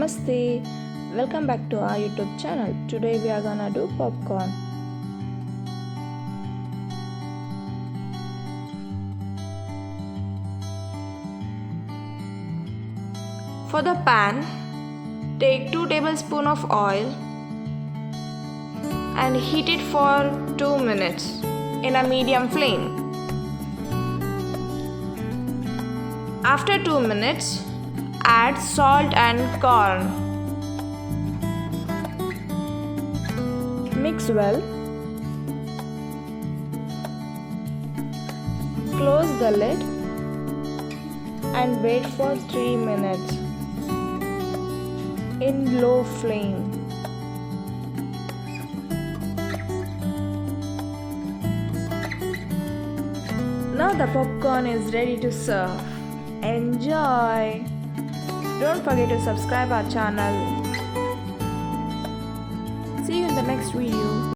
Namaste. Welcome back to our YouTube channel. Today we are gonna do popcorn. For the pan, take 2 tablespoons of oil and heat it for 2 minutes in a medium flame. After 2 minutes, add salt and corn. Mix well. Close the lid and wait for 3 minutes in low flame. Now the popcorn is ready to serve. Enjoy! Don't forget to subscribe our channel. See you in the next video.